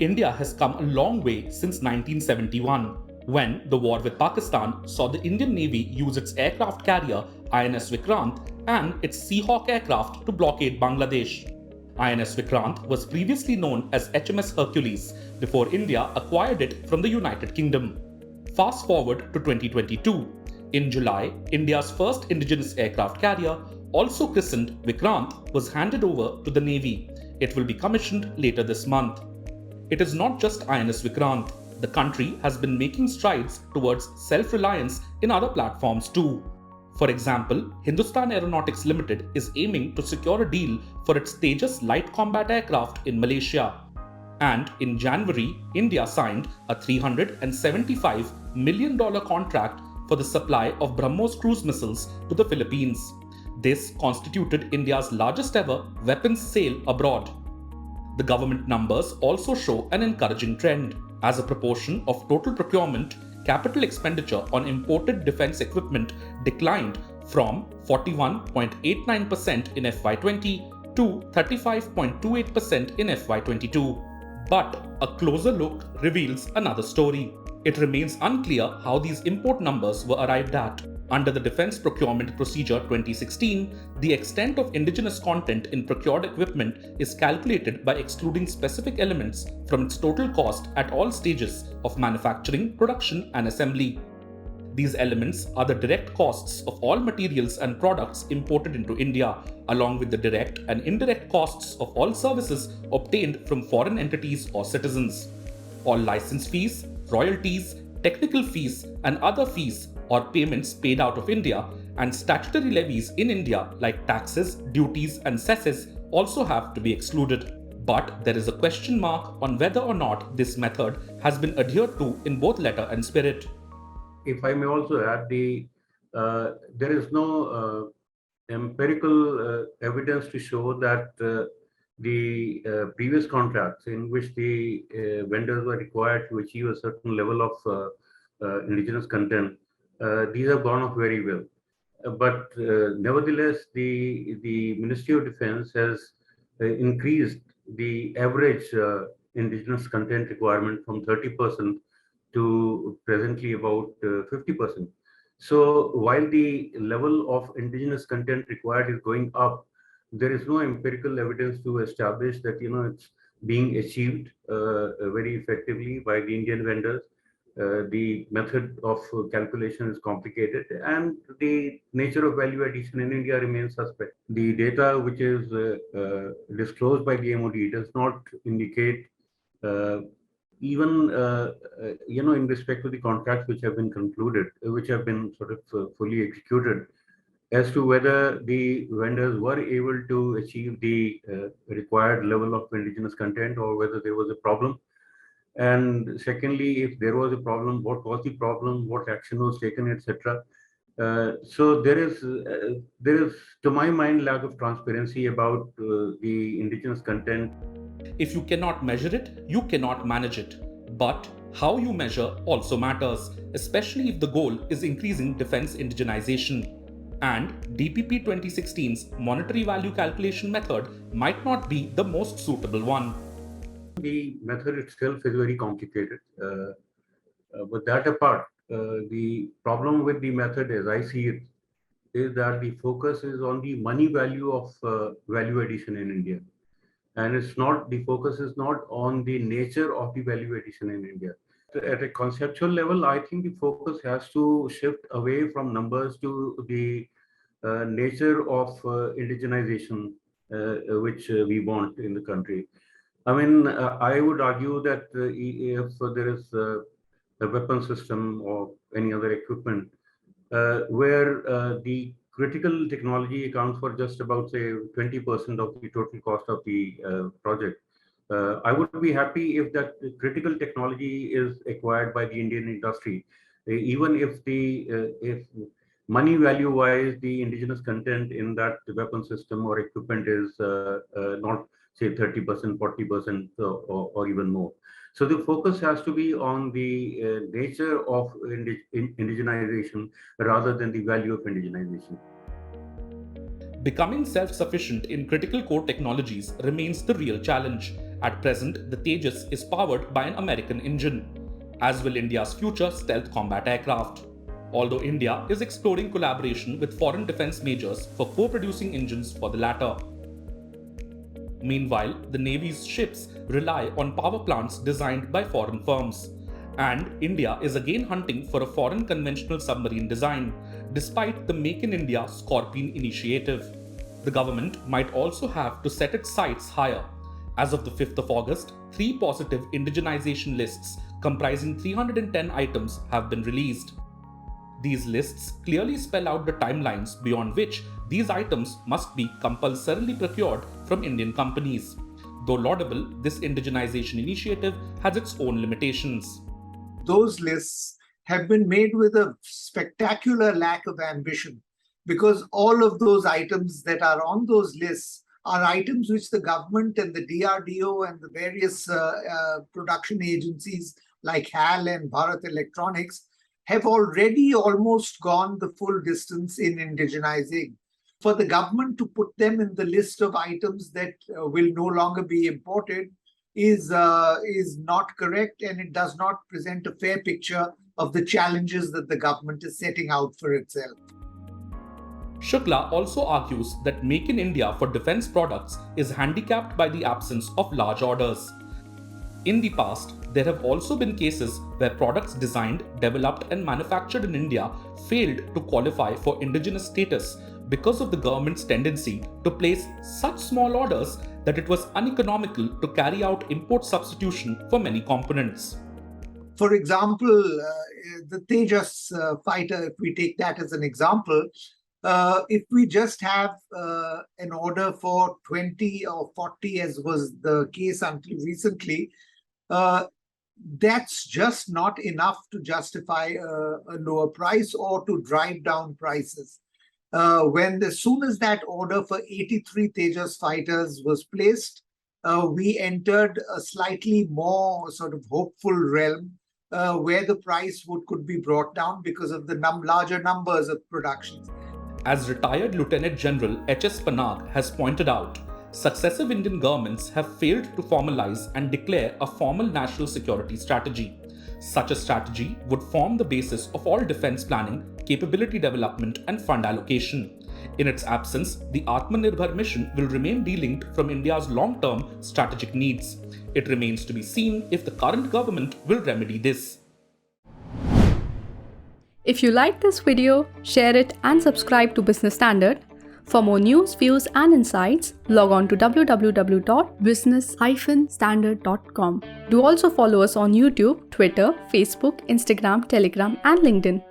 India has come a long way since 1971, when the war with Pakistan saw the Indian Navy use its aircraft carrier INS Vikrant and its Seahawk aircraft to blockade Bangladesh. INS Vikrant was previously known as HMS Hercules before India acquired it from the United Kingdom. Fast forward to 2022. In July, India's first indigenous aircraft carrier, also christened Vikrant, was handed over to the Navy. It will be commissioned later this month. It is not just INS Vikrant. The country has been making strides towards self-reliance in other platforms too. For example, Hindustan Aeronautics Limited is aiming to secure a deal for its Tejas light combat aircraft in Malaysia. And in January, India signed a $375 million contract for the supply of BrahMos cruise missiles to the Philippines. This constituted India's largest ever weapons sale abroad. The government numbers also show an encouraging trend. As a proportion of total procurement, capital expenditure on imported defense equipment declined from 41.89% in FY20 to 35.28% in FY22. But a closer look reveals another story. It remains unclear how these import numbers were arrived at. Under the Defense Procurement Procedure 2016, the extent of indigenous content in procured equipment is calculated by excluding specific elements from its total cost at all stages of manufacturing, production, and assembly. These elements are the direct costs of all materials and products imported into India, along with the direct and indirect costs of all services obtained from foreign entities or citizens. All license fees, royalties, technical fees, and other fees or payments paid out of India and statutory levies in India like taxes, duties, and cesses also have to be excluded. But there is a question mark on whether or not this method has been adhered to in both letter and spirit. If I may also add, there is no empirical evidence to show that the previous contracts in which the vendors were required to achieve a certain level of indigenous content, these have gone off very well. But nevertheless, the Ministry of Defense has increased the average indigenous content requirement from 30% to presently about 50%. So while the level of indigenous content required is going up, there is no empirical evidence to establish that it's being achieved very effectively by the Indian vendors. The method of calculation is complicated, and the nature of value addition in India remains suspect. The data which is disclosed by the MOD does not indicate uh, even in respect to the contracts which have been concluded, which have been sort of fully executed, as to whether the vendors were able to achieve the required level of indigenous content or whether there was a problem. And secondly, if there was a problem, what was the problem, what action was taken, etc. So there is, to my mind, lack of transparency about the indigenous content. If you cannot measure it, you cannot manage it. But how you measure also matters, especially if the goal is increasing defense indigenization. And DPP 2016's monetary value calculation method might not be the most suitable one. The method itself is very complicated. But that apart, the problem with the method, as I see it, is that the focus is on the money value of value addition in India. And the focus is not on the nature of the value addition in India. At a conceptual level, I think the focus has to shift away from numbers to the nature of indigenization, which we want in the country. I mean, I would argue that if there is a weapon system or any other equipment where the critical technology accounts for just about, say, 20% of the total cost of the project. I would be happy if that critical technology is acquired by the Indian industry, even if money value wise, the indigenous content in that weapon system or equipment is not, say, 30%, 40%, or even more. So the focus has to be on the nature of indigenization rather than the value of indigenization. Becoming self-sufficient in critical core technologies remains the real challenge, At present, the Tejas is powered by an American engine, as will India's future stealth combat aircraft. Although India is exploring collaboration with foreign defense majors for co-producing engines for the latter. Meanwhile, the Navy's ships rely on power plants designed by foreign firms. And India is again hunting for a foreign conventional submarine design, despite the Make in India Scorpene initiative. The government might also have to set its sights higher. As of the 5th of August, 3 positive indigenization lists comprising 310 items have been released. These lists clearly spell out the timelines beyond which these items must be compulsorily procured from Indian companies. Though laudable, this indigenization initiative has its own limitations. Those lists have been made with a spectacular lack of ambition, because all of those items that are on those lists are items which the government and the DRDO and the various production agencies like HAL and Bharat Electronics have already almost gone the full distance in indigenizing. For the government to put them in the list of items that will no longer be imported is not correct, and it does not present a fair picture of the challenges that the government is setting out for itself. Shukla also argues that Make in India for defense products is handicapped by the absence of large orders. In the past, there have also been cases where products designed, developed, and manufactured in India failed to qualify for indigenous status because of the government's tendency to place such small orders that it was uneconomical to carry out import substitution for many components. For example, the Tejas fighter, if we take that as an example, if we just have an order for 20 or 40, as was the case until recently, that's just not enough to justify a lower price or to drive down prices. As soon as that order for 83 Tejas fighters was placed, we entered a slightly more sort of hopeful realm where the price could be brought down because of the larger numbers of productions. As retired Lieutenant General H.S. Panag has pointed out, successive Indian governments have failed to formalize and declare a formal national security strategy. Such a strategy would form the basis of all defense planning, capability development, and fund allocation. In its absence, the Atmanirbhar mission will remain delinked from India's long-term strategic needs. It remains to be seen if the current government will remedy this. If you like this video, share it and subscribe to Business Standard. For more news, views and insights, log on to www.business-standard.com. Do also follow us on YouTube, Twitter, Facebook, Instagram, Telegram and LinkedIn.